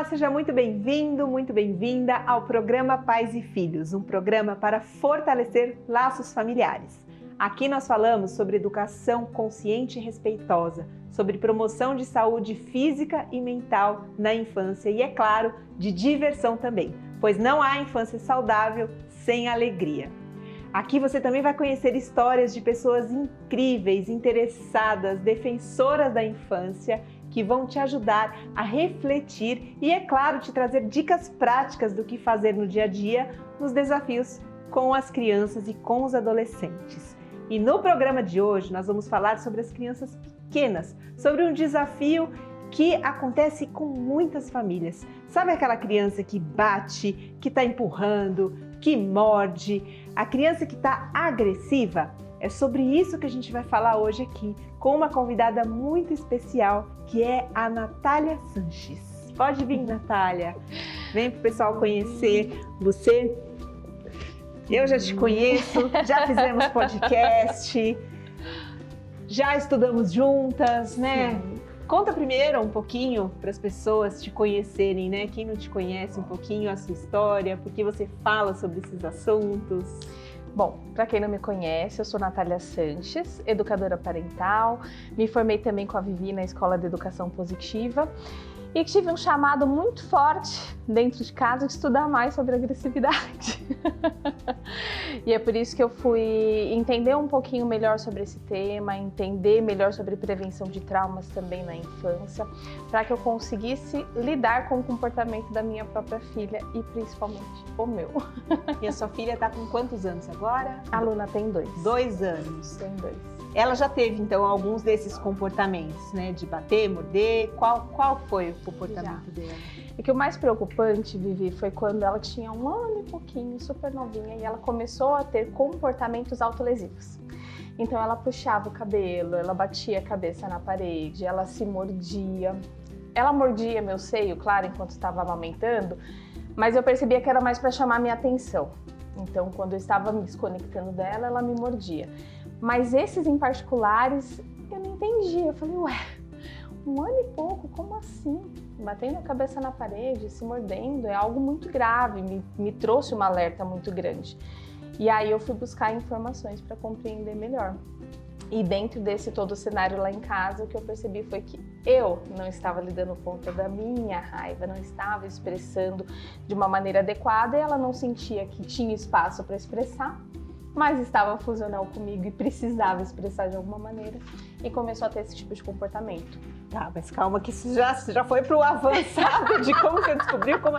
Seja muito bem-vindo, muito bem-vinda ao programa Pais e Filhos, um programa para fortalecer laços familiares. Aqui nós falamos sobre educação consciente e respeitosa, sobre promoção de saúde física e mental na infância e, é claro, de diversão também, pois não há infância saudável sem alegria. Aqui você também vai conhecer histórias de pessoas incríveis, interessadas, defensoras da infância, que vão te ajudar a refletir e, é claro, te trazer dicas práticas do que fazer no dia a dia nos desafios com as crianças e com os adolescentes. E no programa de hoje nós vamos falar sobre as crianças pequenas, sobre um desafio que acontece com muitas famílias. Sabe aquela criança que bate, que está empurrando, que morde, a criança que está agressiva? É sobre isso que a gente vai falar hoje aqui, com uma convidada muito especial, que é a Natália Sanches. Pode vir, Natália. Vem para o pessoal conhecer você. Eu já te conheço, já fizemos podcast, já estudamos juntas, né? Sim. Conta primeiro um pouquinho para as pessoas te conhecerem, né? Quem não te conhece, um pouquinho a sua história, por que você fala sobre esses assuntos. Bom, para quem não me conhece, eu sou Natália Sanches, educadora parental, me formei também com a Vivi na Escola de Educação Positiva e tive um chamado muito forte dentro de casa de estudar mais sobre agressividade. E é por isso que eu fui entender um pouquinho melhor sobre esse tema, entender melhor sobre prevenção de traumas também na infância, para que eu conseguisse lidar com o comportamento da minha própria filha e principalmente o meu. E a sua filha está com quantos anos agora? A Luna tem 2. 2 anos. Tem 2. Ela já teve, então, alguns desses comportamentos, né? De bater, morder. Qual foi o comportamento dela? E que o mais preocupante, Vivi, foi quando ela tinha 1 ano e pouquinho, super novinha, e ela começou a ter comportamentos autolesivos. Então ela puxava o cabelo, ela batia a cabeça na parede, ela se mordia. Ela mordia meu seio, claro, enquanto estava amamentando, mas eu percebia que era mais para chamar minha atenção. Então, quando eu estava me desconectando dela, ela me mordia. Mas esses em particulares, eu não entendia. Eu falei, ué, 1 ano e pouco, como assim? Batendo a cabeça na parede, se mordendo, é algo muito grave, me trouxe um alerta muito grande. E aí eu fui buscar informações para compreender melhor. E dentro desse todo o cenário lá em casa, o que eu percebi foi que eu não estava lidando conta da minha raiva, não estava expressando de uma maneira adequada e ela não sentia que tinha espaço para expressar, mas estava funcional comigo e precisava expressar de alguma maneira e começou a ter esse tipo de comportamento. Tá, mas calma que isso já foi para o avançado de como você descobriu como...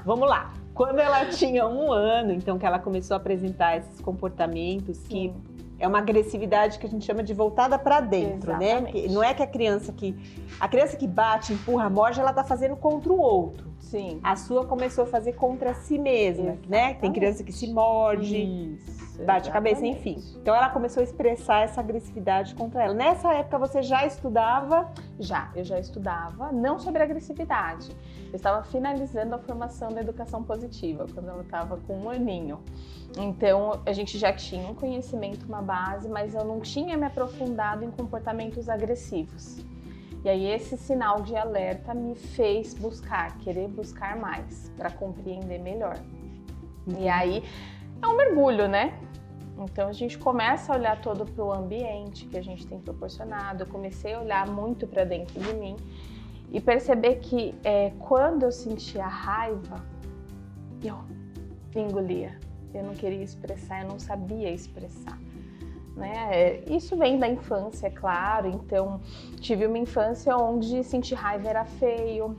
Vamos lá. Quando ela tinha 1 ano, então, que ela começou a apresentar esses comportamentos, sim, que é uma agressividade que a gente chama de voltada para dentro, exatamente, né? Não é que a criança que bate, empurra, morde, ela tá fazendo contra o outro. Sim. A sua começou a fazer contra si mesma, exatamente, né? Tem criança que se morde, isso, bate a cabeça, enfim. Então ela começou a expressar essa agressividade contra ela. Nessa época você já estudava? Eu já estudava, não sobre agressividade. Eu estava finalizando a formação da educação positiva, quando ela estava com 1 aninho. Então, a gente já tinha um conhecimento, uma base, mas eu não tinha me aprofundado em comportamentos agressivos. E aí, esse sinal de alerta me fez querer buscar mais, para compreender melhor. E aí, é um mergulho, né? Então, a gente começa a olhar todo para o ambiente que a gente tem proporcionado. Eu comecei a olhar muito para dentro de mim e perceber que quando eu sentia raiva, eu engolia. Eu não queria expressar, eu não sabia expressar, né? Isso vem da infância, é claro. Então, tive uma infância onde sentir raiva era feio,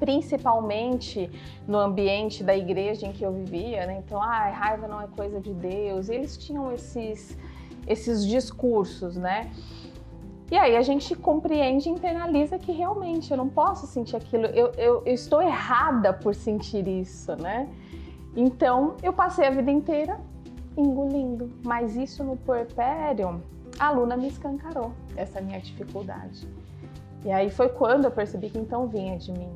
principalmente no ambiente da igreja em que eu vivia, né? Então, raiva não é coisa de Deus. E eles tinham esses discursos, né? E aí a gente compreende e internaliza que realmente eu não posso sentir aquilo, eu estou errada por sentir isso, né? Então eu passei a vida inteira engolindo, mas isso no puerpério, a Luna me escancarou essa minha dificuldade. E aí foi quando eu percebi que então vinha de mim.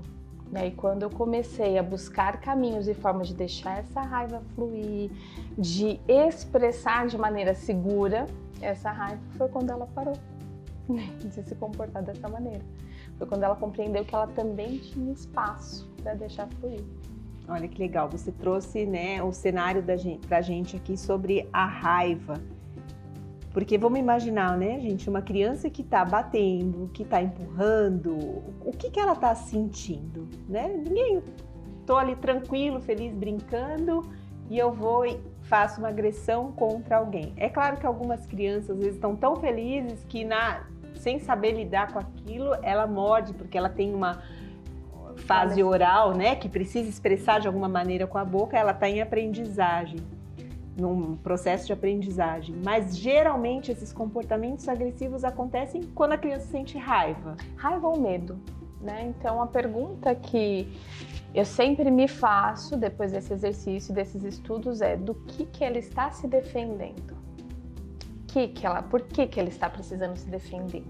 E aí quando eu comecei a buscar caminhos e formas de deixar essa raiva fluir, de expressar de maneira segura essa raiva, foi quando ela parou de se comportar dessa maneira. Foi quando ela compreendeu que ela também tinha espaço para deixar fluir. Olha que legal, você trouxe, né, o cenário pra gente aqui sobre a raiva. Porque vamos imaginar, né, gente, uma criança que está batendo, que está empurrando, o que ela está sentindo, né? Estou ali tranquilo, feliz, brincando, e eu vou e faço uma agressão contra alguém. É claro que algumas crianças às vezes estão tão felizes que sem saber lidar com aquilo, ela morde, porque ela tem uma fase oral, né, que precisa expressar de alguma maneira com a boca, ela está em aprendizagem, num processo de aprendizagem. Mas geralmente esses comportamentos agressivos acontecem quando a criança sente raiva. Raiva ou medo, né? Então a pergunta que eu sempre me faço depois desse exercício, desses estudos, é do que ela está se defendendo? Por que ela está precisando se defender?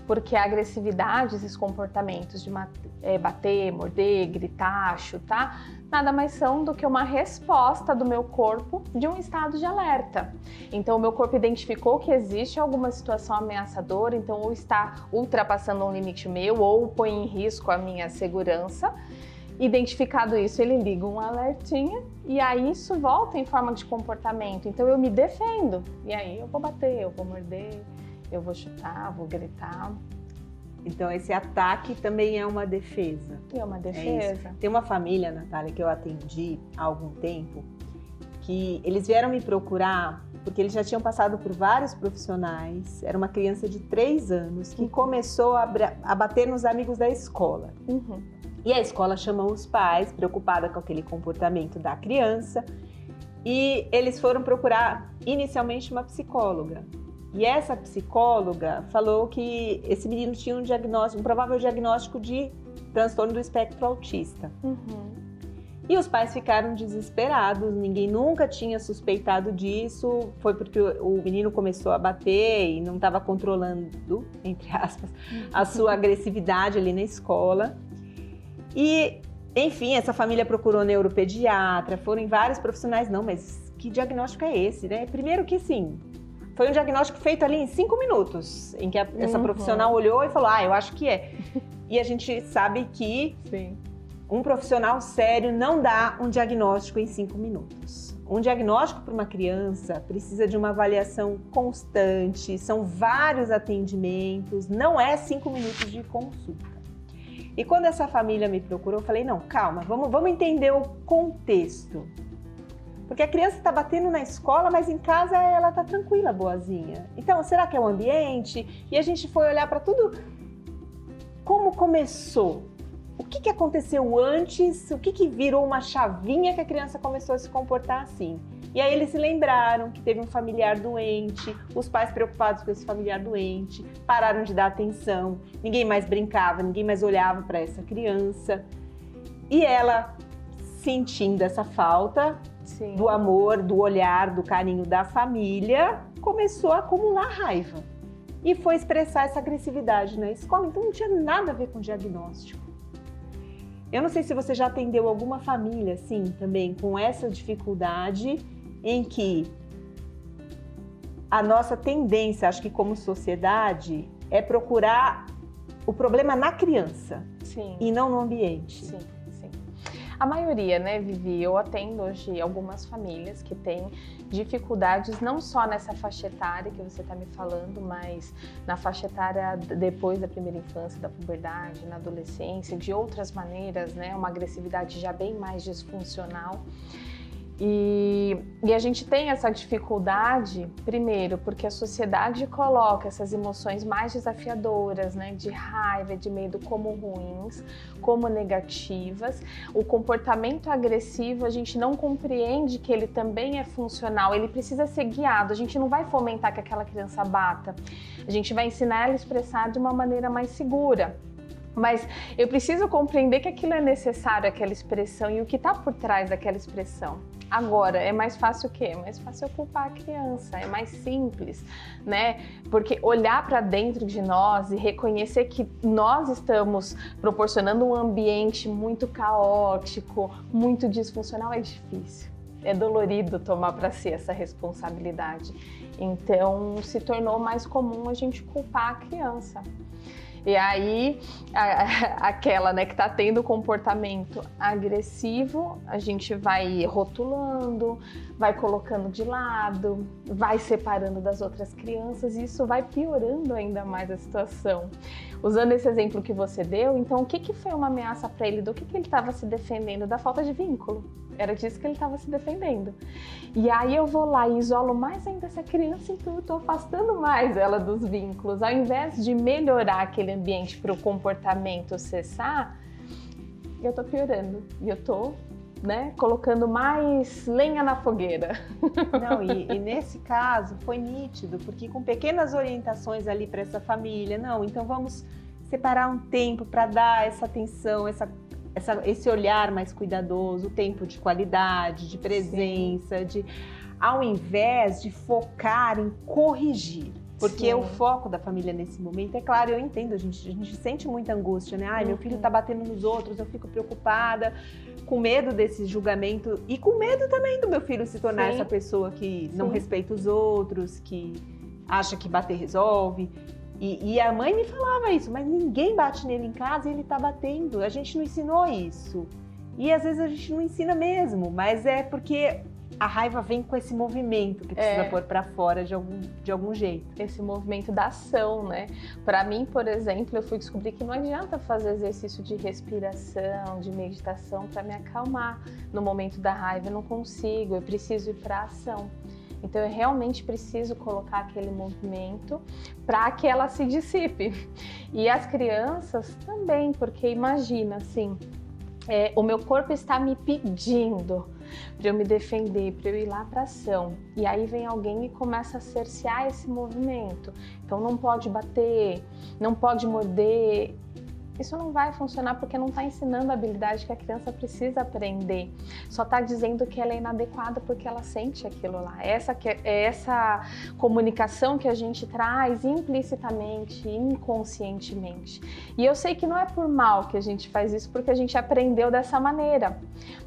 Porque a agressividade, esses comportamentos de bater, morder, gritar, chutar, nada mais são do que uma resposta do meu corpo de um estado de alerta. Então o meu corpo identificou que existe alguma situação ameaçadora, então ou está ultrapassando um limite meu ou põe em risco a minha segurança. Identificado isso, ele liga um alertinha e aí isso volta em forma de comportamento. Então eu me defendo e aí eu vou bater, eu vou morder, eu vou chutar, vou gritar. Então esse ataque também é uma defesa. É uma defesa. Tem uma família, Natália, que eu atendi há algum tempo, que eles vieram me procurar porque eles já tinham passado por vários profissionais. Era uma criança de 3 anos que começou a bater nos amigos da escola. Uhum. E a escola chamou os pais, preocupada com aquele comportamento da criança, e eles foram procurar inicialmente uma psicóloga. E essa psicóloga falou que esse menino tinha um provável diagnóstico de transtorno do espectro autista. Uhum. E os pais ficaram desesperados, ninguém nunca tinha suspeitado disso, foi porque o menino começou a bater e não estava controlando, entre aspas, a sua agressividade ali na escola. E, enfim, essa família procurou neuropediatra, foram em vários profissionais, não, mas que diagnóstico é esse, né? Primeiro que, sim, foi um diagnóstico feito ali em 5 minutos, em que essa profissional olhou e falou, eu acho que é. E a gente sabe que um profissional sério não dá um diagnóstico em 5 minutos. Um diagnóstico para uma criança precisa de uma avaliação constante, são vários atendimentos, não é 5 minutos de consulta. E quando essa família me procurou, eu falei, não, calma, vamos entender o contexto. Porque a criança está batendo na escola, mas em casa ela está tranquila, boazinha. Então, será que é o ambiente? E a gente foi olhar para tudo. Como começou? O que aconteceu antes? O que virou uma chavinha que a criança começou a se comportar assim? E aí eles se lembraram que teve um familiar doente, os pais preocupados com esse familiar doente, pararam de dar atenção, ninguém mais brincava, ninguém mais olhava para essa criança. E ela, sentindo essa falta do amor, do olhar, do carinho da família, começou a acumular raiva. E foi expressar essa agressividade na escola, então não tinha nada a ver com diagnóstico. Eu não sei se você já atendeu alguma família, assim, também, com essa dificuldade em que a nossa tendência, acho que como sociedade, é procurar o problema na criança e não no ambiente. Sim. A maioria, né, Vivi, eu atendo hoje algumas famílias que têm dificuldades não só nessa faixa etária que você está me falando, mas na faixa etária depois da primeira infância, da puberdade, na adolescência, de outras maneiras, né, uma agressividade já bem mais disfuncional. E a gente tem essa dificuldade, primeiro, porque a sociedade coloca essas emoções mais desafiadoras, né, de raiva, de medo, como ruins, como negativas. O comportamento agressivo, a gente não compreende que ele também é funcional, ele precisa ser guiado. A gente não vai fomentar que aquela criança bata, a gente vai ensinar ela a expressar de uma maneira mais segura. Mas eu preciso compreender que aquilo é necessário, aquela expressão, e o que está por trás daquela expressão. Agora, é mais fácil o quê? É mais fácil eu culpar a criança, é mais simples, né? Porque olhar para dentro de nós e reconhecer que nós estamos proporcionando um ambiente muito caótico, muito disfuncional, é difícil. É dolorido tomar para si essa responsabilidade. Então, se tornou mais comum a gente culpar a criança. E aí, aquela, né, que está tendo comportamento agressivo, a gente vai rotulando, vai colocando de lado, vai separando das outras crianças, e isso vai piorando ainda mais a situação. Usando esse exemplo que você deu, então o que foi uma ameaça para ele? Do que ele estava se defendendo? Da falta de vínculo. Era disso que ele estava se defendendo. E aí eu vou lá e isolo mais ainda essa criança, então eu estou afastando mais ela dos vínculos. Ao invés de melhorar aquele ambiente para o comportamento cessar, eu estou piorando. E eu estou, né, colocando mais lenha na fogueira. Não, e nesse caso foi nítido, porque com pequenas orientações ali para essa família, não, então vamos separar um tempo para dar essa atenção, esse olhar mais cuidadoso, o tempo de qualidade, de presença, ao invés de focar em corrigir. Porque Sim. O foco da família nesse momento, é claro, eu entendo, a gente sente muita angústia, né? Ai, meu filho tá batendo nos outros, eu fico preocupada, com medo desse julgamento e com medo também do meu filho se tornar Sim. essa pessoa que não Sim. respeita os outros, que acha que bater resolve. E a mãe me falava isso, mas ninguém bate nele em casa e ele tá batendo. A gente não ensinou isso. E às vezes a gente não ensina mesmo, mas é porque a raiva vem com esse movimento que precisa pôr pra fora de algum jeito. Esse movimento da ação, né? Pra mim, por exemplo, eu fui descobrir que não adianta fazer exercício de respiração, de meditação pra me acalmar. No momento da raiva eu não consigo, eu preciso ir pra ação. Então eu realmente preciso colocar aquele movimento para que ela se dissipe. E as crianças também, porque imagina assim, o meu corpo está me pedindo para eu me defender, para eu ir lá para ação. E aí vem alguém e começa a cercear esse movimento. Então não pode bater, não pode morder. Isso não vai funcionar porque não está ensinando a habilidade que a criança precisa aprender. Só está dizendo que ela é inadequada porque ela sente aquilo lá. Essa comunicação que a gente traz implicitamente, inconscientemente. E eu sei que não é por mal que a gente faz isso, porque a gente aprendeu dessa maneira.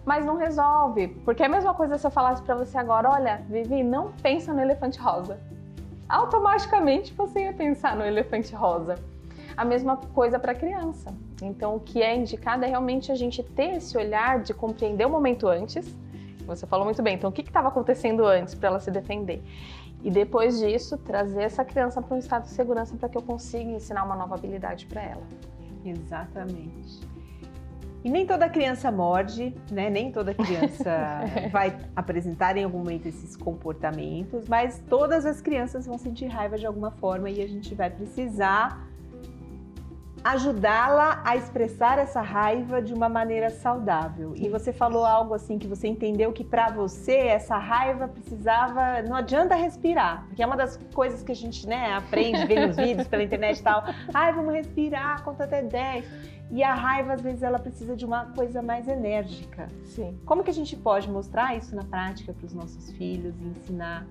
Mas não resolve. Porque é a mesma coisa se eu falasse para você agora, olha, Vivi, não pensa no elefante rosa. Automaticamente você ia pensar no elefante rosa. A mesma coisa para a criança. Então, o que é indicado é realmente a gente ter esse olhar de compreender o momento antes. Você falou muito bem, então o que estava acontecendo antes para ela se defender? E depois disso, trazer essa criança para um estado de segurança para que eu consiga ensinar uma nova habilidade para ela. Exatamente. E nem toda criança morde, né? Nem toda criança vai apresentar em algum momento esses comportamentos, mas todas as crianças vão sentir raiva de alguma forma e a gente vai precisar ajudá-la a expressar essa raiva de uma maneira saudável. E você falou algo assim, que você entendeu que para você essa raiva precisava, não adianta respirar, porque é uma das coisas que a gente, né, aprende, vê nos vídeos pela internet e tal. Ai, vamos respirar, conta até 10. E a raiva, às vezes, ela precisa de uma coisa mais enérgica. Sim. Como que a gente pode mostrar isso na prática para os nossos filhos e ensinar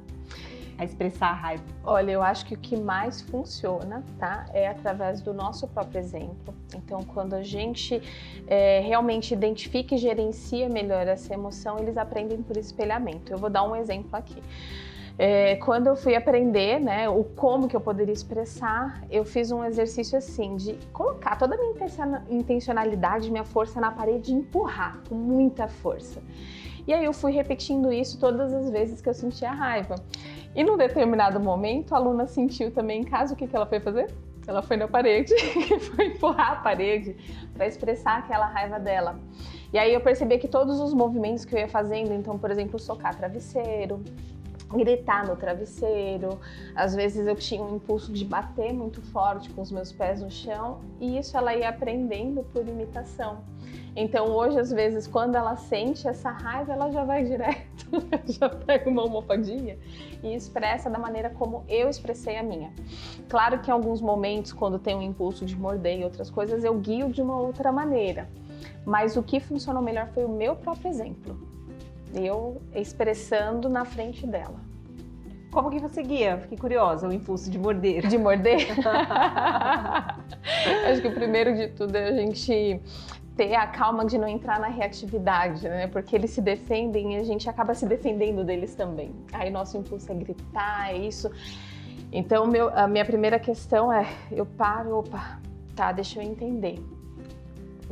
a expressar a raiva? Olha, eu acho que o que mais funciona, tá, é através do nosso próprio exemplo. Então, quando a gente realmente identifica e gerencia melhor essa emoção, eles aprendem por espelhamento. Eu vou dar um exemplo aqui. Quando eu fui aprender, né, o como que eu poderia expressar, eu fiz um exercício assim, de colocar toda a minha intencionalidade, minha força na parede e empurrar com muita força. E aí eu fui repetindo isso todas as vezes que eu sentia raiva. E num determinado momento, a aluna sentiu também em casa, o que ela foi fazer? Ela foi na parede e foi empurrar a parede para expressar aquela raiva dela. E aí eu percebi que todos os movimentos que eu ia fazendo, então, por exemplo, socar travesseiro, gritar no travesseiro, às vezes eu tinha um impulso de bater muito forte com os meus pés no chão, e isso ela ia aprendendo por imitação. Então hoje, às vezes, quando ela sente essa raiva, ela já vai direto, já pega uma almofadinha e expressa da maneira como eu expressei a minha. Claro que em alguns momentos, quando tem um impulso de morder e outras coisas, eu guio de uma outra maneira, mas o que funcionou melhor foi o meu próprio exemplo. Eu expressando na frente dela. Como que você guia? Fiquei curiosa, o impulso de morder. De morder? Acho que o primeiro de tudo é a gente ter a calma de não entrar na reatividade, né? Porque eles se defendem e a gente acaba se defendendo deles também. Aí nosso impulso é gritar, é isso. Então a minha primeira questão é, eu paro, opa, tá, deixa eu entender.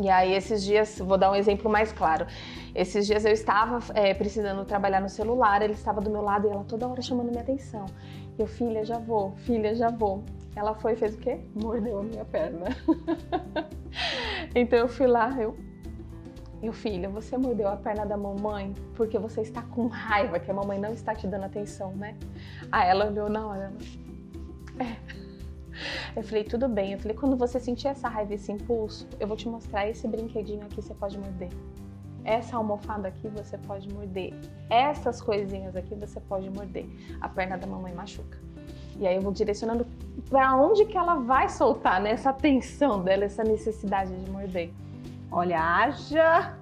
E aí esses dias, vou dar um exemplo mais claro. Esses dias eu estava precisando trabalhar no celular, ele estava do meu lado e ela toda hora chamando minha atenção. Eu, filha, já vou, filha, já vou. Ela foi e fez o quê? Mordeu a minha perna. Então eu fui lá, eu, filha, você mordeu a perna da mamãe porque você está com raiva que a mamãe não está te dando atenção, né? Aí ela olhou na hora, Eu falei, tudo bem. Eu falei, quando você sentir essa raiva, esse impulso, eu vou te mostrar esse brinquedinho aqui, você pode morder. Essa almofada aqui você pode morder. Essas coisinhas aqui você pode morder. A perna da mamãe machuca. E aí eu vou direcionando para onde que ela vai soltar, né? Essa tensão dela, essa necessidade de morder. Olha, haja!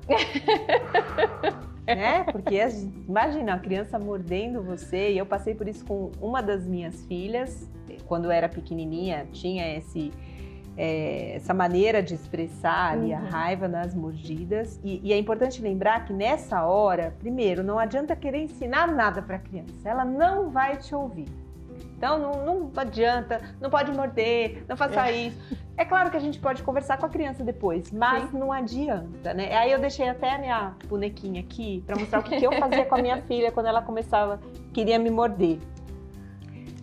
Né? Porque imagina, a criança mordendo você, e eu passei por isso com uma das minhas filhas, quando eu era pequenininha, tinha essa maneira de expressar ali a raiva nas mordidas, e é importante lembrar que nessa hora, primeiro, não adianta querer ensinar nada para a criança, ela não vai te ouvir. Então não adianta, não pode morder, não faça isso. É claro que a gente pode conversar com a criança depois, mas não adianta, né? Aí eu deixei até a minha bonequinha aqui para mostrar o que eu fazia com a minha filha quando ela queria me morder.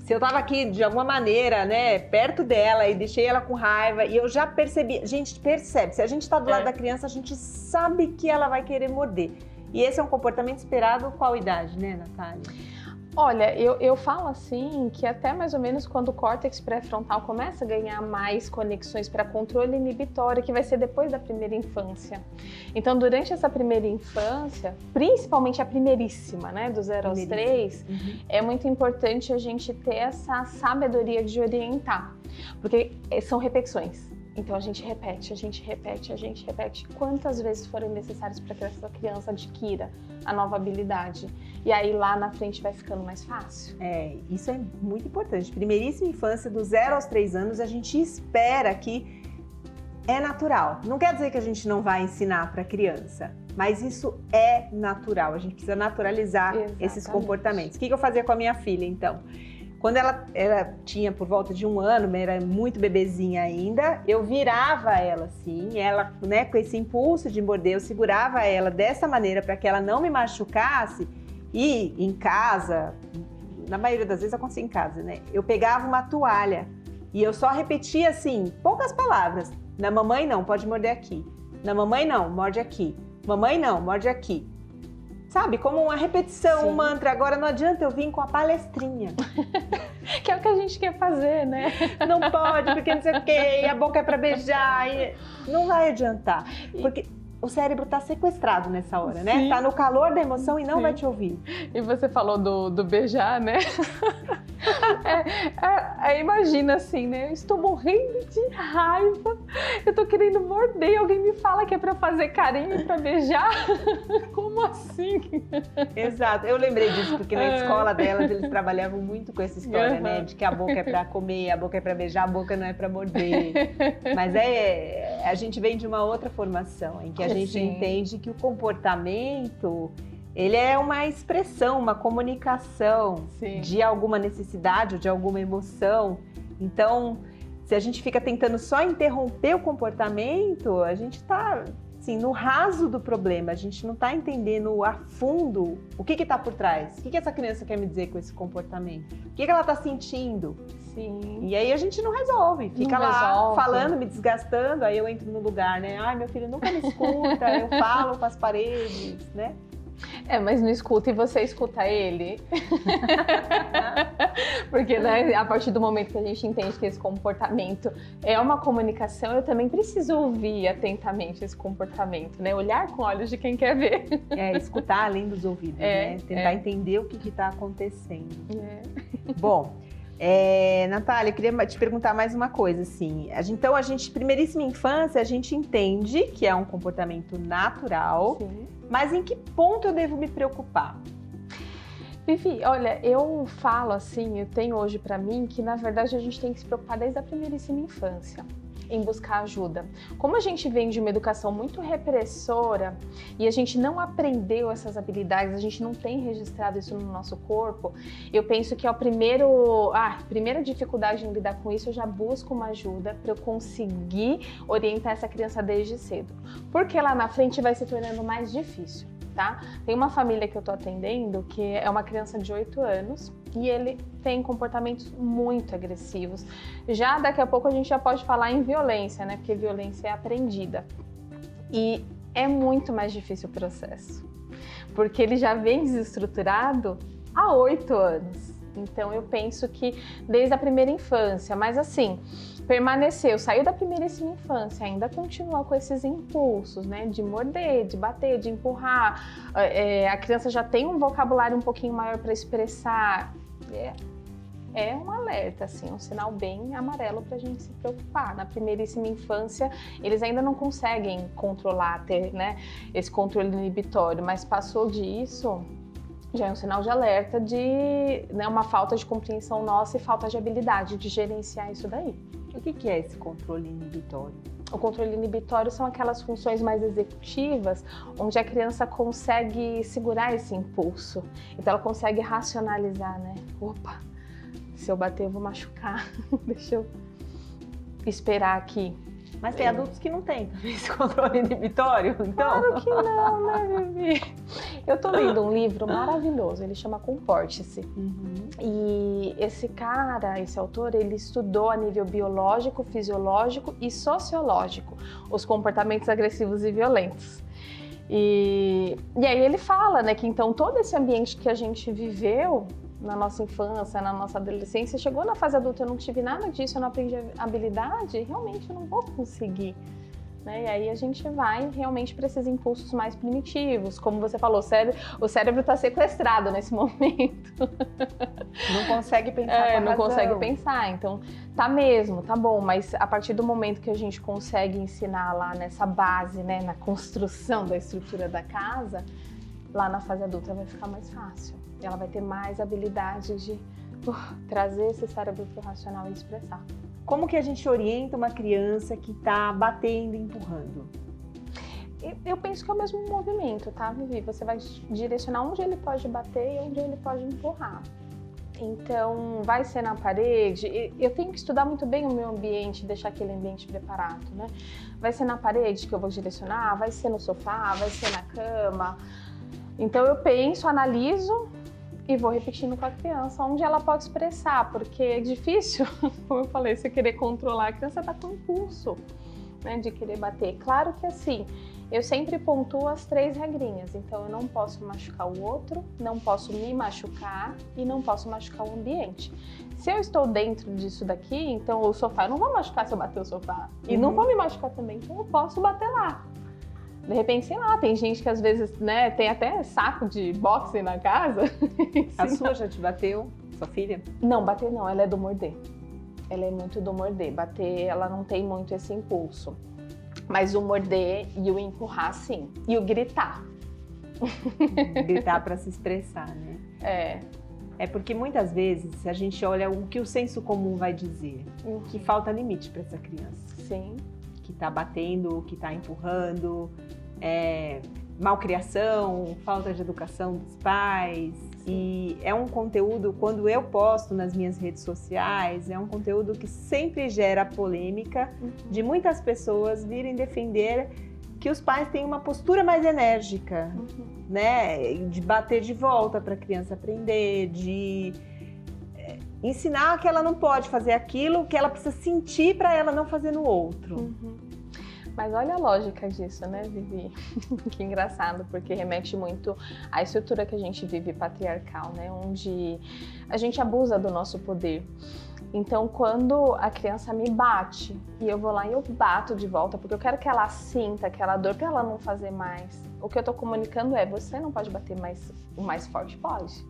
Se eu tava aqui de alguma maneira, né, perto dela e deixei ela com raiva, e eu já percebi, a gente percebe, se a gente tá do lado da criança, a gente sabe que ela vai querer morder. E esse é um comportamento esperado qual idade, né, Natália? Olha, eu falo assim que até mais ou menos quando o córtex pré-frontal começa a ganhar mais conexões para controle inibitório, que vai ser depois da primeira infância. Então, durante essa primeira infância, principalmente a primeiríssima, né, do 0 aos 3, é muito importante a gente ter essa sabedoria de orientar, porque são repetições. Então a gente repete, a gente repete, a gente repete quantas vezes forem necessárias para que essa criança adquira a nova habilidade. E aí lá na frente vai ficando mais fácil. Isso é muito importante. Primeiríssima infância, do 0 aos 3 anos, a gente espera que é natural. Não quer dizer que a gente não vai ensinar para a criança, mas isso é natural. A gente precisa naturalizar esses comportamentos. O que eu fazia com a minha filha, então? Quando ela tinha por volta de 1 ano, era muito bebezinha ainda, eu virava ela assim, ela, né, com esse impulso de morder, eu segurava ela dessa maneira para que ela não me machucasse. E em casa, na maioria das vezes acontecia em casa, né? Eu pegava uma toalha e eu só repetia assim, poucas palavras. Na mamãe não, pode morder aqui. Na mamãe não, morde aqui. Mamãe não, morde aqui. Sabe, como uma repetição, um mantra. Agora não adianta eu vir com a palestrinha. Que é o que a gente quer fazer, né? Não pode, porque não sei o quê, e a boca é pra beijar. Não vai adiantar. Porque o cérebro tá sequestrado nessa hora, né? Tá no calor da emoção e não vai te ouvir. E você falou do beijar, né? Imagina assim, né? Eu estou morrendo de raiva, eu tô querendo morder, alguém me fala que é pra fazer carinho, pra beijar. Como assim? Exato, eu lembrei disso, porque na escola delas eles trabalhavam muito com essa história, né? De que a boca é pra comer, a boca é pra beijar, a boca não é pra morder. Mas a gente vem de uma outra formação, em que a gente entende que o comportamento, ele é uma expressão, uma comunicação de alguma necessidade ou de alguma emoção. Então, se a gente fica tentando só interromper o comportamento, a gente está assim, no raso do problema, a gente não está entendendo a fundo o que está por trás. O que essa criança quer me dizer com esse comportamento? O que ela está sentindo? Sim. E aí a gente não resolve, fica Não lá resolve. falando, me desgastando, aí eu entro no lugar, né? Ai, meu filho nunca me escuta, eu falo com as paredes, né? Mas não escuta e você escuta ele. Porque, né, a partir do momento que a gente entende que esse comportamento é uma comunicação, eu também preciso ouvir atentamente esse comportamento, né? Olhar com olhos de quem quer ver. Escutar além dos ouvidos, né? Tentar entender o que está acontecendo. Bom, Natália, eu queria te perguntar mais uma coisa, assim. Então, primeiríssima infância, a gente entende que é um comportamento natural. Sim. Mas em que ponto eu devo me preocupar? Vivi, olha, eu falo assim, eu tenho hoje pra mim que na verdade a gente tem que se preocupar desde a primeiríssima infância em buscar ajuda. Como a gente vem de uma educação muito repressora e a gente não aprendeu essas habilidades, a gente não tem registrado isso no nosso corpo, eu penso que é a primeira dificuldade em lidar com isso, eu já busco uma ajuda para eu conseguir orientar essa criança desde cedo. Porque lá na frente vai se tornando mais difícil. Tá? Tem uma família que eu tô atendendo que é uma criança de 8 anos e ele tem comportamentos muito agressivos. Já daqui a pouco a gente já pode falar em violência, né? Porque violência é aprendida. E é muito mais difícil o processo, porque ele já vem desestruturado há 8 anos. Então eu penso que desde a primeira infância, mas assim, permaneceu, saiu da primeiríssima infância, ainda continua com esses impulsos, né, de morder, de bater, de empurrar, a criança já tem um vocabulário um pouquinho maior para expressar, é um alerta, assim, um sinal bem amarelo para a gente se preocupar. Na primeiríssima infância, eles ainda não conseguem controlar, ter, né, esse controle inibitório, mas passou disso, já é um sinal de alerta de, né, uma falta de compreensão nossa e falta de habilidade de gerenciar isso daí. O que é esse controle inibitório? O controle inibitório são aquelas funções mais executivas, onde a criança consegue segurar esse impulso. Então ela consegue racionalizar, né? Opa, se eu bater eu vou machucar, deixa eu esperar aqui. Mas tem adultos que não têm esse controle inibitório, então? Claro que não, né, Vivi? Eu tô lendo um livro maravilhoso, ele chama Comporte-se. E esse autor, ele estudou a nível biológico, fisiológico e sociológico os comportamentos agressivos e violentos. E aí ele fala, né, que então todo esse ambiente que a gente viveu na nossa infância, na nossa adolescência, chegou na fase adulta, eu não tive nada disso, eu não aprendi habilidade, realmente eu não vou conseguir. Né? E aí a gente vai realmente para esses impulsos mais primitivos, como você falou, o cérebro está sequestrado nesse momento. Não consegue pensar com a não razão. consegue pensar, então tá bom, mas a partir do momento que a gente consegue ensinar lá nessa base, né, na construção da estrutura da casa, lá na fase adulta vai ficar mais fácil. Ela vai ter mais habilidade de trazer esse cérebro pro racional e expressar. Como que a gente orienta uma criança que está batendo e empurrando? Eu penso que é o mesmo movimento, tá, Vivi? Você vai direcionar onde ele pode bater e onde ele pode empurrar. Então, vai ser na parede. Eu tenho que estudar muito bem o meu ambiente, deixar aquele ambiente preparado, né? Vai ser na parede que eu vou direcionar, vai ser no sofá, vai ser na cama. Então, eu penso, analiso e vou repetindo com a criança onde ela pode expressar, porque é difícil, como eu falei, você querer controlar, a criança tá com impulso, né, de querer bater. Claro que assim, eu sempre pontuo as 3 regrinhas, então eu não posso machucar o outro, não posso me machucar e não posso machucar o ambiente. Se eu estou dentro disso daqui, então o sofá, eu não vou machucar se eu bater o sofá, e não vou me machucar também, então eu posso bater lá. De repente, sei lá, tem gente que às vezes, né, tem até saco de boxe na casa. A sua já te bateu? Sua filha? Não, bater não, ela é do morder. Ela é muito do morder. Bater, ela não tem muito esse impulso. Mas o morder e o empurrar, sim. E o gritar. Gritar para se expressar, né? É porque muitas vezes a gente olha o que o senso comum vai dizer. Que falta limite para essa criança. Sim. Que está batendo, que está empurrando, malcriação, falta de educação dos pais. E é um conteúdo, quando eu posto nas minhas redes sociais, é um conteúdo que sempre gera polêmica de muitas pessoas virem defender que os pais têm uma postura mais enérgica, né? De bater de volta para a criança aprender, ensinar que ela não pode fazer aquilo, que ela precisa sentir para ela não fazer no outro. Mas olha a lógica disso, né, Vivi? Que engraçado, porque remete muito à estrutura que a gente vive patriarcal, né? Onde a gente abusa do nosso poder. Então, quando a criança me bate e eu vou lá e eu bato de volta, porque eu quero que ela sinta aquela dor para ela não fazer mais, o que eu tô comunicando é: você não pode bater mais, o mais forte pode.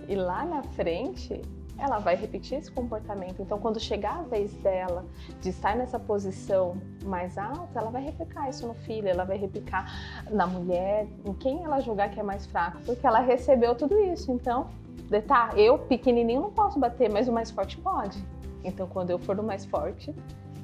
E lá na frente, ela vai repetir esse comportamento. Então, quando chegar a vez dela de estar nessa posição mais alta, ela vai replicar isso no filho, ela vai replicar na mulher, em quem ela julgar que é mais fraco, porque ela recebeu tudo isso. Então, tá, eu, pequenininho, não posso bater, mas o mais forte pode. Então, quando eu for o mais forte,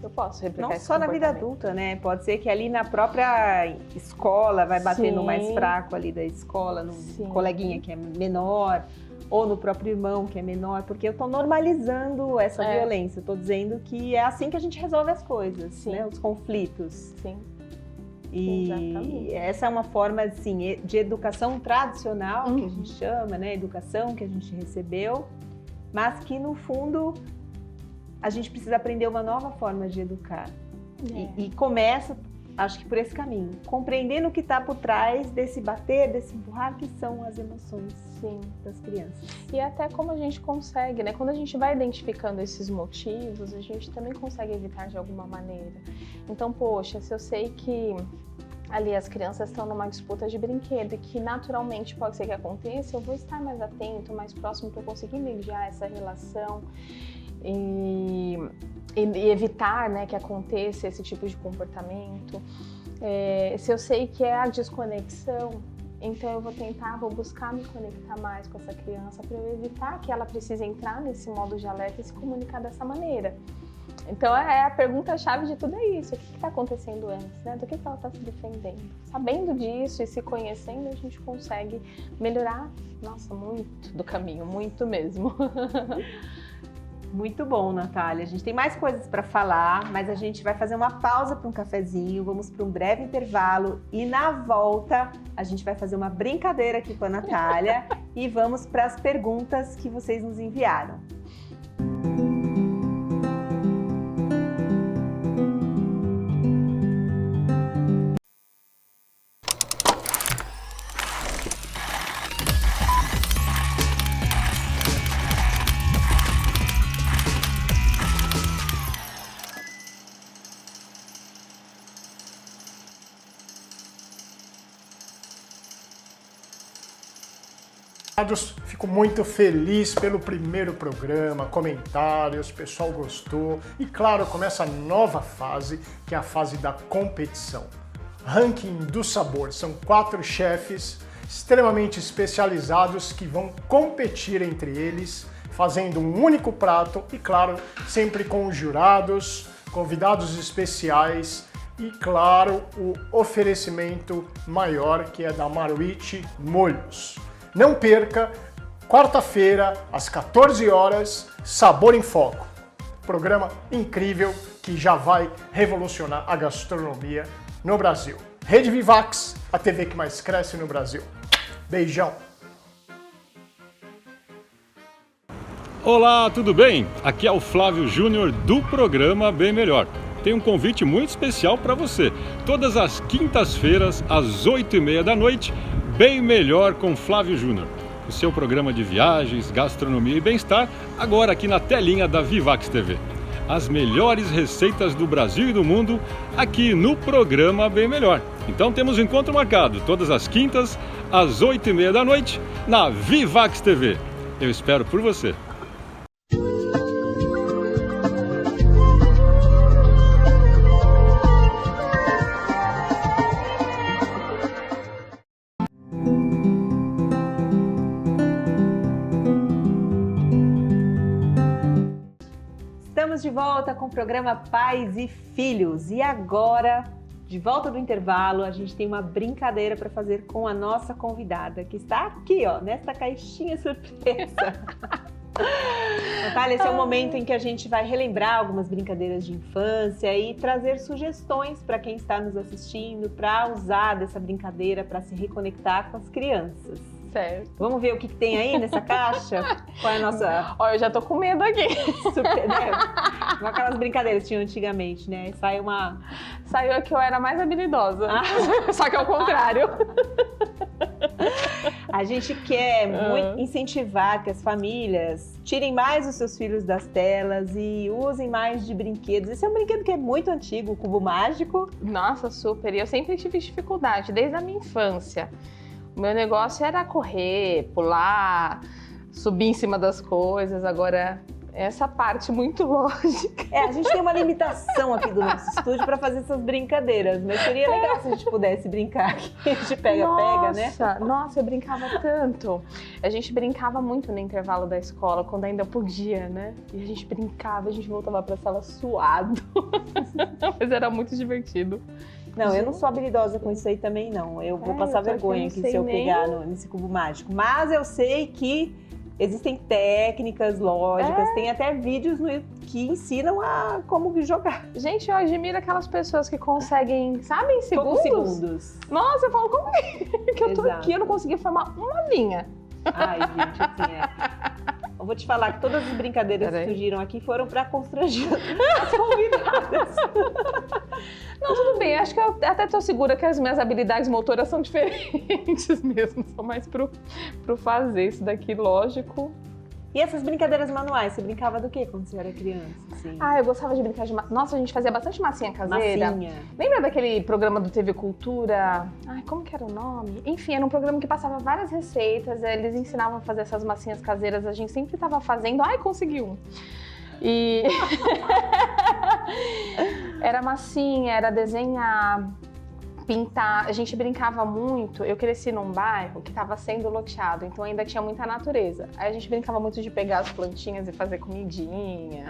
eu posso replicar esse comportamento. Não só na vida adulta, né? Pode ser que ali na própria escola vai bater no mais fraco ali da escola, no coleguinha que é menor, ou no próprio irmão que é menor, porque eu estou normalizando essa violência. Eu estou dizendo que é assim que a gente resolve as coisas, né? Os conflitos. Sim. E exatamente. Essa é uma forma assim, de educação tradicional, que a gente chama, né? Educação que a gente recebeu, mas que no fundo a gente precisa aprender uma nova forma de educar. E começa, acho que por esse caminho, compreendendo o que está por trás desse bater, desse empurrar, que são as emoções das crianças. E até como a gente consegue, né? Quando a gente vai identificando esses motivos, a gente também consegue evitar de alguma maneira. Então, poxa, se eu sei que ali as crianças estão numa disputa de brinquedo e que naturalmente pode ser que aconteça, eu vou estar mais atento, mais próximo para eu conseguir mediar essa relação e evitar, né, que aconteça esse tipo de comportamento. Se eu sei que é a desconexão, então eu vou buscar me conectar mais com essa criança para eu evitar que ela precise entrar nesse modo de alerta e se comunicar dessa maneira. Então a pergunta-chave de tudo é isso: o que está acontecendo antes, né? Do que ela está se defendendo? Sabendo disso e se conhecendo, a gente consegue melhorar, nossa, muito do caminho, muito mesmo. Muito bom, Natália. A gente tem mais coisas para falar, mas a gente vai fazer uma pausa para um cafezinho, vamos para um breve intervalo e na volta a gente vai fazer uma brincadeira aqui com a Natália e vamos para as perguntas que vocês nos enviaram. Fico muito feliz pelo primeiro programa, comentários, o pessoal gostou. E claro, começa a nova fase, que é a fase da competição. Ranking do sabor, são 4 chefes extremamente especializados que vão competir entre eles, fazendo um único prato e claro, sempre com os jurados, convidados especiais e claro, o oferecimento maior que é da Marucci Molhos. Não perca, quarta-feira, às 14 horas, Sabor em Foco. Programa incrível que já vai revolucionar a gastronomia no Brasil. Rede Vivax, a TV que mais cresce no Brasil. Beijão! Olá, tudo bem? Aqui é o Flávio Júnior do programa Bem Melhor. Tem um convite muito especial para você. Todas as quintas-feiras, às 8h30 da noite, Bem Melhor com Flávio Júnior. O seu programa de viagens, gastronomia e bem-estar, agora aqui na telinha da Vivax TV. As melhores receitas do Brasil e do mundo, aqui no programa Bem Melhor. Então temos um encontro marcado, todas as quintas, às 8h30 da noite, na Vivax TV. Eu espero por você. Estamos de volta com o programa Pais e Filhos e agora, de volta do intervalo, a gente tem uma brincadeira para fazer com a nossa convidada que está aqui, ó, nesta caixinha surpresa. Natália, esse é o momento em que a gente vai relembrar algumas brincadeiras de infância e trazer sugestões para quem está nos assistindo para usar dessa brincadeira para se reconectar com as crianças. Certo. Vamos ver o que tem aí nessa caixa? Qual é a nossa... Ó, eu já tô com medo aqui. Super, né? Aquelas brincadeiras que tinham antigamente, né? Sai uma... Saiu a que eu era mais habilidosa. Só que ao contrário. A gente quer muito incentivar que as famílias tirem mais os seus filhos das telas e usem mais de brinquedos. Esse é um brinquedo que é muito antigo, o cubo mágico. Nossa, super. E eu sempre tive dificuldade, desde a minha infância. O meu negócio era correr, pular, subir em cima das coisas. Agora, essa parte muito lógica. A gente tem uma limitação aqui do nosso estúdio para fazer essas brincadeiras, mas seria legal se a gente pudesse brincar aqui. A gente pega-pega, né? Nossa, eu brincava tanto. A gente brincava muito no intervalo da escola, quando ainda podia, né? E a gente brincava, a gente voltava pra sala suado. Mas era muito divertido. Não, eu não sou habilidosa com isso aí também, não. Eu vou passar vergonha aqui se eu pegar nesse cubo mágico. Mas eu sei que existem técnicas lógicas, tem até vídeos que ensinam a como jogar. Gente, eu admiro aquelas pessoas que conseguem, sabe, em Poucos segundos. Nossa, eu falo, como que eu tô aqui, eu não consegui formar uma linha. Ai, gente, assim Eu vou te falar que todas as brincadeiras que surgiram aqui foram para constranger as convidadas. Não, tudo bem, acho que eu até tô segura que as minhas habilidades motoras são diferentes mesmo, são mais pro fazer isso daqui, lógico. E essas brincadeiras manuais, você brincava do que quando você era criança? Assim? Eu gostava de brincar de... Nossa, a gente fazia bastante massinha caseira. Massinha. Lembra daquele programa do TV Cultura? Como que era o nome? Enfim, era um programa que passava várias receitas, eles ensinavam a fazer essas massinhas caseiras, a gente sempre tava fazendo. Consegui um. E... Era massinha, era desenhar, pintar. A gente brincava muito. Eu cresci num bairro que estava sendo loteado, então ainda tinha muita natureza. Aí a gente brincava muito de pegar as plantinhas e fazer comidinha.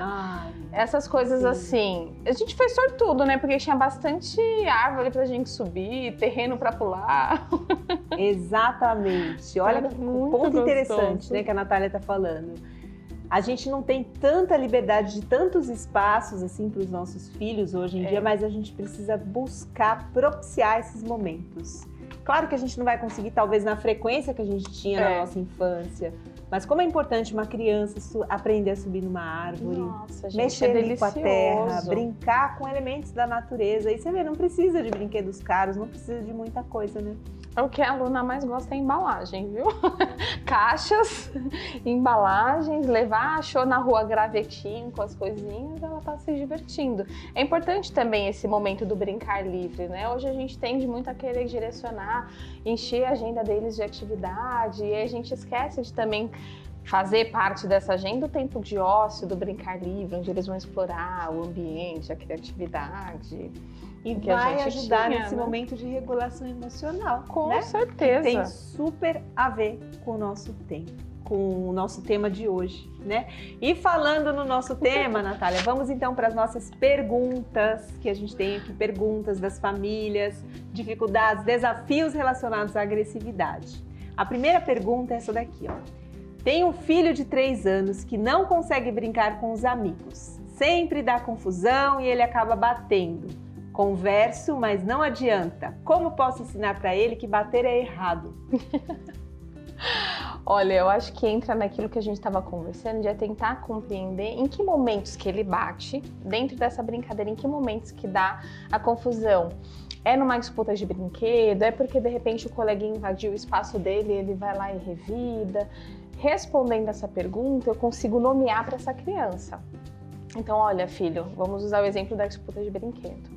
Essas coisas assim. A gente foi sortudo, né? Porque tinha bastante árvore pra gente subir, terreno pra pular. Exatamente. Olha que ponto interessante, né, que a Natália tá falando. A gente não tem tanta liberdade de tantos espaços assim para os nossos filhos hoje em dia, mas a gente precisa buscar propiciar esses momentos. Claro que a gente não vai conseguir, talvez, na frequência que a gente tinha na nossa infância, mas como é importante uma criança aprender a subir numa árvore, mexer ali com a terra, brincar com elementos da natureza. E você vê, não precisa de brinquedos caros, não precisa de muita coisa, né? O que a aluna mais gosta é embalagem, viu? Caixas, embalagens, achou na rua gravetinho com as coisinhas, ela tá se divertindo. É importante também esse momento do brincar livre, né? Hoje a gente tende muito a querer direcionar, encher a agenda deles de atividade e a gente esquece de também fazer parte dessa agenda o tempo de ócio, do brincar livre, onde eles vão explorar o ambiente, a criatividade. E vai ajudar nesse momento de regulação emocional. Com certeza. Que tem super a ver com o nosso tempo, com o nosso tema de hoje, né? E falando no nosso tema, Natália, vamos então para as nossas perguntas, que a gente tem aqui, perguntas das famílias, dificuldades, desafios relacionados à agressividade. A primeira pergunta é essa daqui, ó. Tem um filho de 3 anos que não consegue brincar com os amigos. Sempre dá confusão e ele acaba batendo. Converso, mas não adianta. Como posso ensinar para ele que bater é errado? Olha, eu acho que entra naquilo que a gente estava conversando, de tentar compreender em que momentos que ele bate, dentro dessa brincadeira, em que momentos que dá a confusão. É numa disputa de brinquedo? É porque de repente o coleguinha invadiu o espaço dele e ele vai lá e revida? Respondendo essa pergunta, eu consigo nomear para essa criança. Então, olha, filho, vamos usar o exemplo da disputa de brinquedo.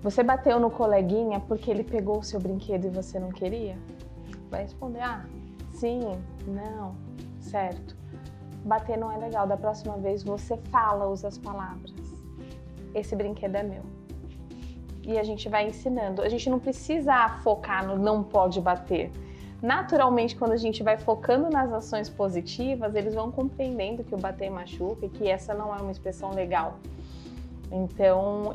Você bateu no coleguinha porque ele pegou o seu brinquedo e você não queria? Vai responder, sim, não, certo. Bater não é legal, da próxima vez você usa as palavras. Esse brinquedo é meu. E a gente vai ensinando. A gente não precisa focar no não pode bater. Naturalmente, quando a gente vai focando nas ações positivas, eles vão compreendendo que o bater machuca e que essa não é uma expressão legal. Então,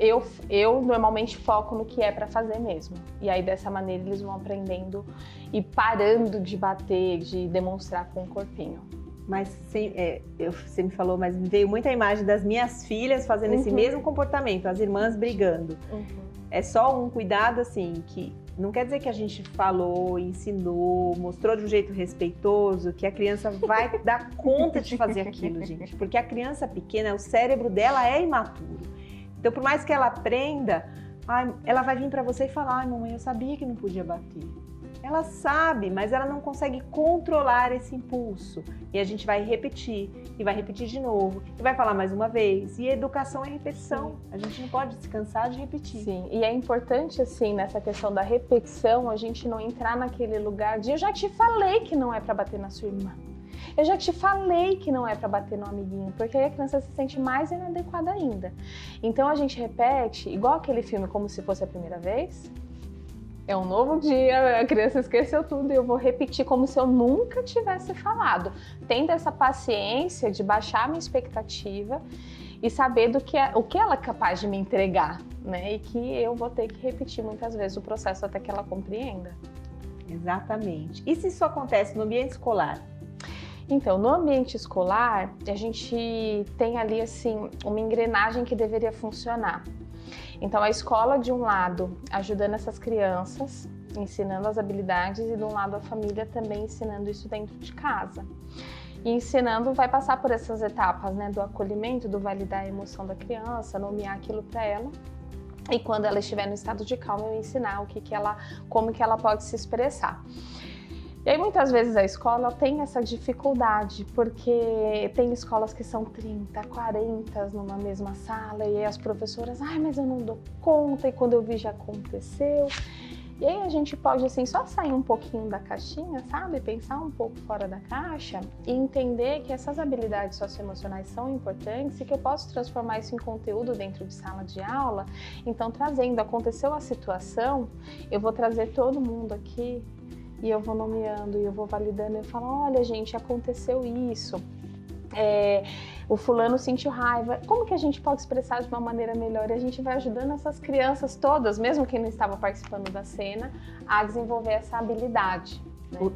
eu normalmente foco no que é para fazer mesmo. E aí, dessa maneira, eles vão aprendendo e parando de bater, de demonstrar com o corpinho. Mas você me falou, mas me veio muita imagem das minhas filhas fazendo esse mesmo comportamento, as irmãs brigando. É só um cuidado, assim, que não quer dizer que a gente falou, ensinou, mostrou de um jeito respeitoso, que a criança vai dar conta de fazer aquilo, gente. Porque a criança pequena, o cérebro dela é imaturo. Então, por mais que ela aprenda, ela vai vir para você e falar: ai, mamãe, eu sabia que não podia bater. Ela sabe, mas ela não consegue controlar esse impulso. E a gente vai repetir, e vai repetir de novo, e vai falar mais uma vez. E educação é repetição. Sim. A gente não pode se cansar de repetir. Sim, e é importante, assim, nessa questão da repetição, a gente não entrar naquele lugar de: eu já te falei que não é para bater na sua irmã. Eu já te falei que não é para bater no amiguinho, porque aí a criança se sente mais inadequada ainda. Então a gente repete, igual aquele filme Como Se Fosse a Primeira Vez. É um novo dia, a criança esqueceu tudo e eu vou repetir como se eu nunca tivesse falado. Tendo essa paciência de baixar a minha expectativa e saber o que ela é capaz de me entregar, né? E que eu vou ter que repetir muitas vezes o processo até que ela compreenda. Exatamente. E se isso acontece no ambiente escolar? Então, no ambiente escolar, a gente tem ali, assim, uma engrenagem que deveria funcionar. Então, a escola, de um lado, ajudando essas crianças, ensinando as habilidades, e de um lado a família também ensinando isso dentro de casa. E ensinando, vai passar por essas etapas, né, do acolhimento, do validar a emoção da criança, nomear aquilo para ela. E quando ela estiver no estado de calma, eu ensinar como que ela pode se expressar. E aí, muitas vezes, a escola tem essa dificuldade, porque tem escolas que são 30, 40 numa mesma sala, e aí as professoras: ai, mas eu não dou conta, e quando eu vi já aconteceu. E aí a gente pode, assim, só sair um pouquinho da caixinha, sabe? Pensar um pouco fora da caixa e entender que essas habilidades socioemocionais são importantes e que eu posso transformar isso em conteúdo dentro de sala de aula. Então, aconteceu a situação, eu vou trazer todo mundo aqui, e eu vou nomeando, e eu vou validando, e eu falo: olha, gente, aconteceu isso, o fulano sentiu raiva, como que a gente pode expressar de uma maneira melhor? E a gente vai ajudando essas crianças todas, mesmo quem não estava participando da cena, a desenvolver essa habilidade.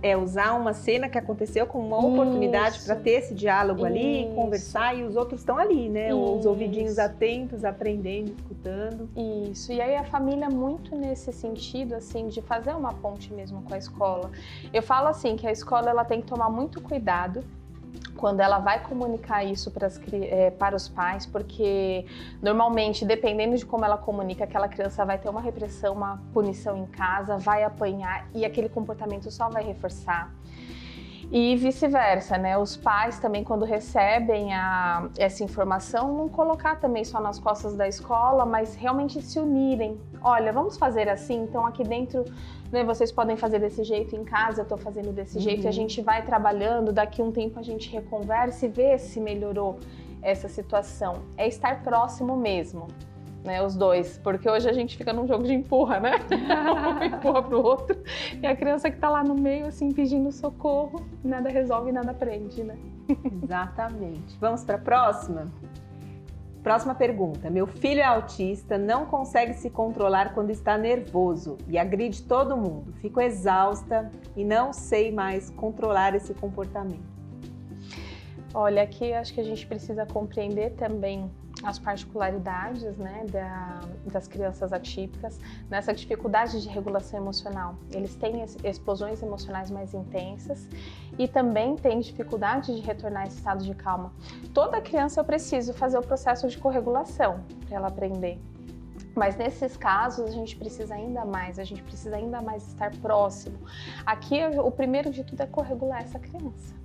É usar uma cena que aconteceu como uma oportunidade para ter esse diálogo ali, conversar, e os outros estão ali, né? Os ouvidinhos atentos, aprendendo, escutando. Isso, e aí a família muito nesse sentido, assim, de fazer uma ponte mesmo com a escola. Eu falo assim, que a escola ela tem que tomar muito cuidado quando ela vai comunicar isso para os pais, porque normalmente, dependendo de como ela comunica, aquela criança vai ter uma repressão, uma punição em casa, vai apanhar e aquele comportamento só vai reforçar. E vice-versa, né? Os pais também, quando recebem essa informação, não colocar também só nas costas da escola, mas realmente se unirem. Olha, vamos fazer assim, então aqui dentro, né, vocês podem fazer desse jeito, em casa eu tô fazendo desse jeito, e a gente vai trabalhando, daqui a um tempo a gente reconversa e vê se melhorou essa situação. É estar próximo mesmo. Né, os dois, porque hoje a gente fica num jogo de empurra, né? Um empurra pro outro, e a criança que tá lá no meio, assim, pedindo socorro, nada resolve, nada aprende, né? Exatamente. Vamos para a próxima? Próxima pergunta. Meu filho é autista, não consegue se controlar quando está nervoso e agride todo mundo. Fico exausta e não sei mais controlar esse comportamento. Olha, aqui acho que a gente precisa compreender também as particularidades, né, das crianças atípicas, nessa dificuldade de regulação emocional. Eles têm explosões emocionais mais intensas e também têm dificuldade de retornar a esse estado de calma. Toda criança eu preciso fazer o processo de corregulação para ela aprender. Mas nesses casos a gente precisa ainda mais estar próximo. Aqui o primeiro de tudo é corregular essa criança.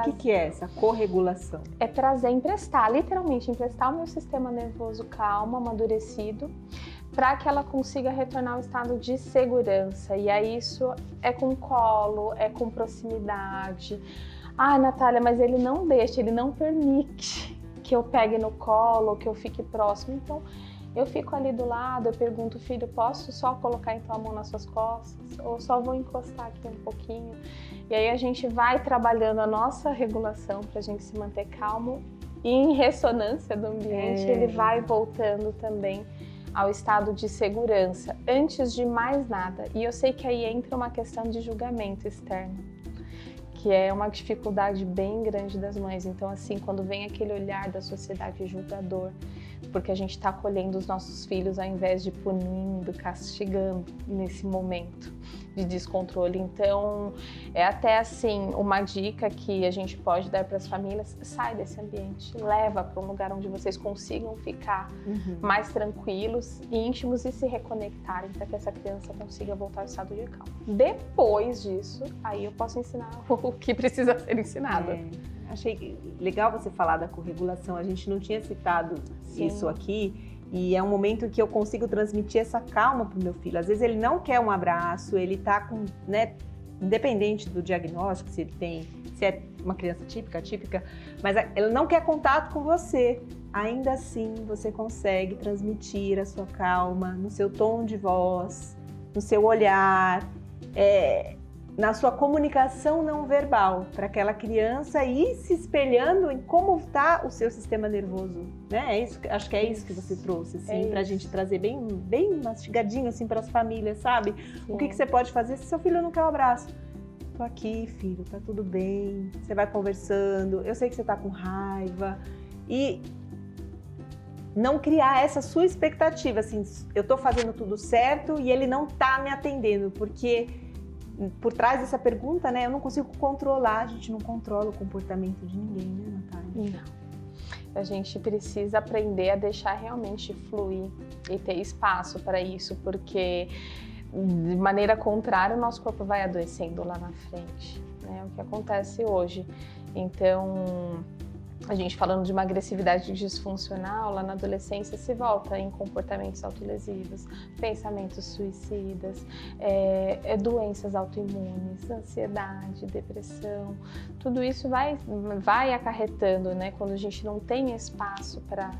O que é essa corregulação? É literalmente emprestar o meu sistema nervoso calmo, amadurecido, para que ela consiga retornar ao estado de segurança. E aí isso é com colo, é com proximidade. Ah, Natália, mas ele não deixa, ele não permite que eu pegue no colo, que eu fique próximo. Então, eu fico ali do lado, eu pergunto: filho, posso só colocar então a mão nas suas costas? Ou só vou encostar aqui um pouquinho? E aí a gente vai trabalhando a nossa regulação para a gente se manter calmo, e em ressonância do ambiente ele vai voltando também ao estado de segurança, antes de mais nada. E eu sei que aí entra uma questão de julgamento externo, que é uma dificuldade bem grande das mães. Então, assim, quando vem aquele olhar da sociedade julgador, porque a gente está acolhendo os nossos filhos ao invés de punindo, castigando nesse momento de descontrole. Então, é até assim, uma dica que a gente pode dar para as famílias: sai desse ambiente, leva para um lugar onde vocês consigam ficar mais tranquilos, íntimos e se reconectarem para que essa criança consiga voltar ao estado de calma. Depois disso, aí eu posso ensinar o que precisa ser ensinado. Achei legal você falar da corregulação, a gente não tinha citado isso aqui. E é um momento que eu consigo transmitir essa calma para o meu filho. Às vezes ele não quer um abraço, ele está com, né, independente do diagnóstico, se é uma criança típica, mas ele não quer contato com você. Ainda assim, você consegue transmitir a sua calma no seu tom de voz, no seu olhar, na sua comunicação não verbal, para aquela criança ir se espelhando em como está o seu sistema nervoso, né? Acho que é isso que você trouxe, assim, para a gente trazer bem mastigadinho assim para as famílias, sabe? Sim. O que você pode fazer se seu filho não quer um abraço? Tô aqui, filho, tá tudo bem. Você vai conversando. Eu sei que você tá com raiva e não criar essa sua expectativa, assim, eu tô fazendo tudo certo e ele não tá me atendendo, porque por trás dessa pergunta, né, eu não consigo controlar, a gente não controla o comportamento de ninguém, né, Natália? Não. A gente precisa aprender a deixar realmente fluir e ter espaço para isso, porque de maneira contrária o nosso corpo vai adoecendo lá na frente, né? O que acontece hoje. Então, a gente falando de uma agressividade disfuncional, lá na adolescência se volta em comportamentos autolesivos, pensamentos suicidas, doenças autoimunes, ansiedade, depressão. Tudo isso vai acarretando, né, quando a gente não tem espaço para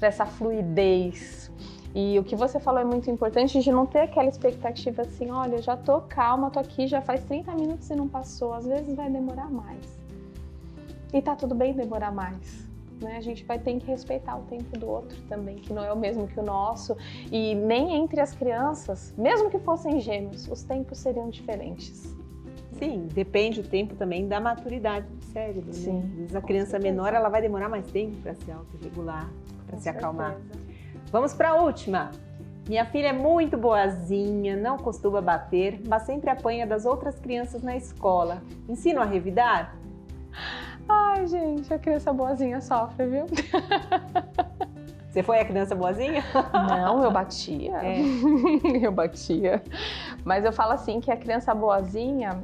essa fluidez. E o que você falou é muito importante, de não ter aquela expectativa assim: olha, eu já tô calma, tô aqui, já faz 30 minutos e não passou. Às vezes vai demorar mais. E tá tudo bem demorar mais, né? A gente vai ter que respeitar o tempo do outro também, que não é o mesmo que o nosso. E nem entre as crianças, mesmo que fossem gêmeos, os tempos seriam diferentes. Sim, depende o tempo também da maturidade do cérebro, Sim, né? Às vezes a criança menor, ela vai demorar mais tempo para se autorregular, para se acalmar. Vamos para a última. Minha filha é muito boazinha, não costuma bater, mas sempre apanha das outras crianças na escola. Ensino a revidar? Ai, gente, a criança boazinha sofre, viu? Você foi a criança boazinha? Não, eu batia. Eu batia. Mas eu falo assim que a criança boazinha,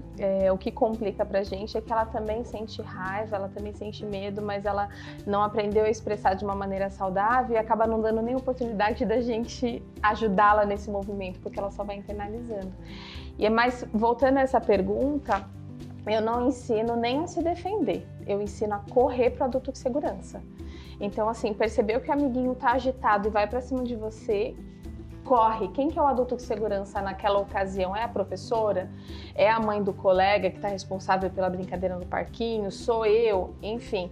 o que complica pra gente é que ela também sente raiva, ela também sente medo, mas ela não aprendeu a expressar de uma maneira saudável e acaba não dando nem oportunidade da gente ajudá-la nesse movimento, porque ela só vai internalizando. Mas voltando a essa pergunta, eu não ensino nem a se defender, eu ensino a correr para o adulto de segurança. Então, assim, percebeu que o amiguinho tá agitado e vai para cima de você, corre. Quem que é o adulto de segurança naquela ocasião? É a professora? É a mãe do colega que está responsável pela brincadeira no parquinho? Sou eu? Enfim,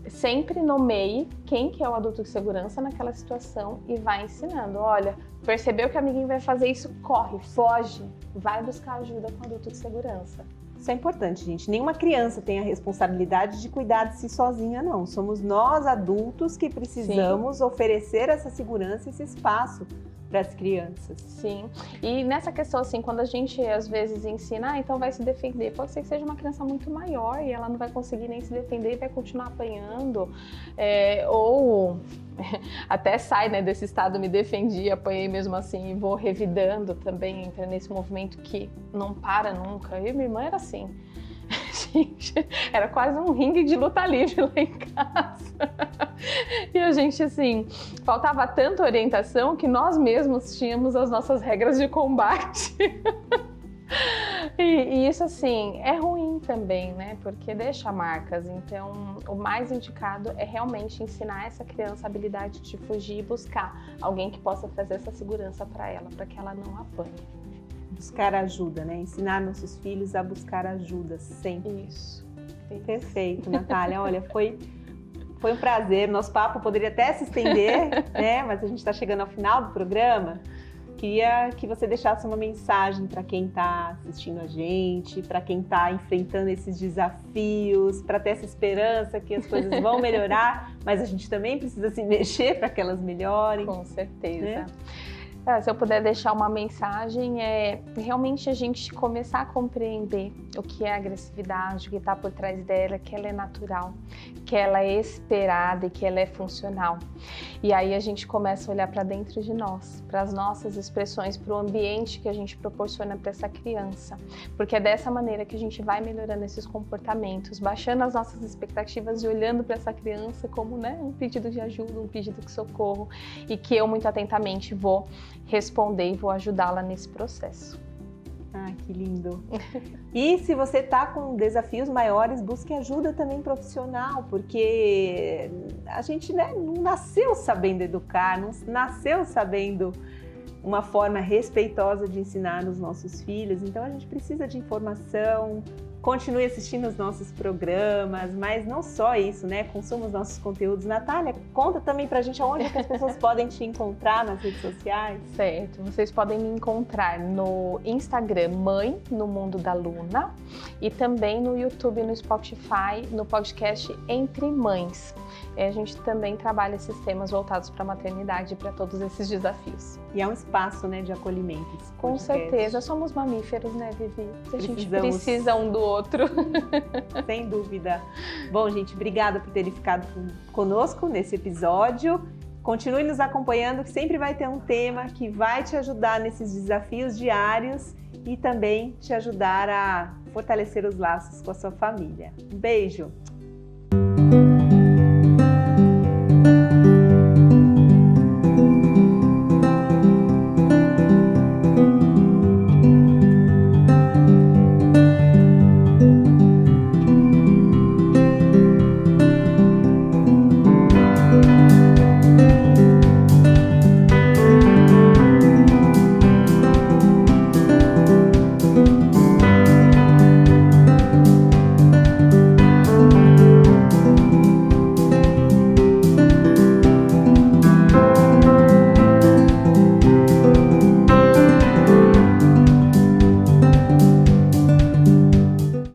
sempre nomeie quem que é o adulto de segurança naquela situação e vai ensinando. Olha, percebeu que o amiguinho vai fazer isso? Corre, foge, vai buscar ajuda com o adulto de segurança. Isso é importante, gente. Nenhuma criança tem a responsabilidade de cuidar de si sozinha, não. Somos nós, adultos, que precisamos oferecer essa segurança, esse espaço para as crianças. Sim. E nessa questão, assim, quando a gente às vezes ensina, então vai se defender, pode ser que seja uma criança muito maior e ela não vai conseguir nem se defender e vai continuar apanhando, ou até sai, né, desse estado, me defendi, apanhei mesmo assim e vou revidando também, entra nesse movimento que não para nunca. Eu e minha irmã era assim. Gente, era quase um ringue de luta livre lá em casa. E a gente, assim, faltava tanta orientação que nós mesmos tínhamos as nossas regras de combate. E isso, assim, é ruim também, né? Porque deixa marcas. Então, o mais indicado é realmente ensinar essa criança a habilidade de fugir e buscar alguém que possa trazer essa segurança para ela, para que ela não apanhe. Buscar ajuda, né? Ensinar nossos filhos a buscar ajuda sempre. Isso. Perfeito, Natália. Olha, foi um prazer. Nosso papo poderia até se estender, né? Mas a gente está chegando ao final do programa. Queria que você deixasse uma mensagem para quem está assistindo a gente, para quem está enfrentando esses desafios, para ter essa esperança que as coisas vão melhorar, mas a gente também precisa se mexer para que elas melhorem. Com certeza. Né? Se eu puder deixar uma mensagem, é realmente a gente começar a compreender o que é a agressividade, o que está por trás dela, que ela é natural, que ela é esperada e que ela é funcional. E aí a gente começa a olhar para dentro de nós, para as nossas expressões, para o ambiente que a gente proporciona para essa criança. Porque é dessa maneira que a gente vai melhorando esses comportamentos, baixando as nossas expectativas e olhando para essa criança como, né, um pedido de ajuda, um pedido de socorro, e que eu muito atentamente vou responder e vou ajudá-la nesse processo. Ah, que lindo! E se você está com desafios maiores, busque ajuda também profissional, porque a gente, né, não nasceu sabendo educar, não nasceu sabendo uma forma respeitosa de ensinar os nossos filhos, então a gente precisa de informação. Continue assistindo os nossos programas, mas não só isso, né? Consuma os nossos conteúdos. Natália, conta também pra gente aonde que as pessoas podem te encontrar nas redes sociais. Certo, vocês podem me encontrar no Instagram Mãe no Mundo da Luna e também no YouTube, no Spotify, no podcast Entre Mães. A gente também trabalha esses temas voltados para a maternidade e para todos esses desafios. E é um espaço, né, de acolhimento. Com certeza, somos mamíferos, né, Vivi? A gente precisa um do outro. Sem dúvida. Bom, gente, obrigada por terem ficado conosco nesse episódio. Continue nos acompanhando, que sempre vai ter um tema que vai te ajudar nesses desafios diários e também te ajudar a fortalecer os laços com a sua família. Um beijo!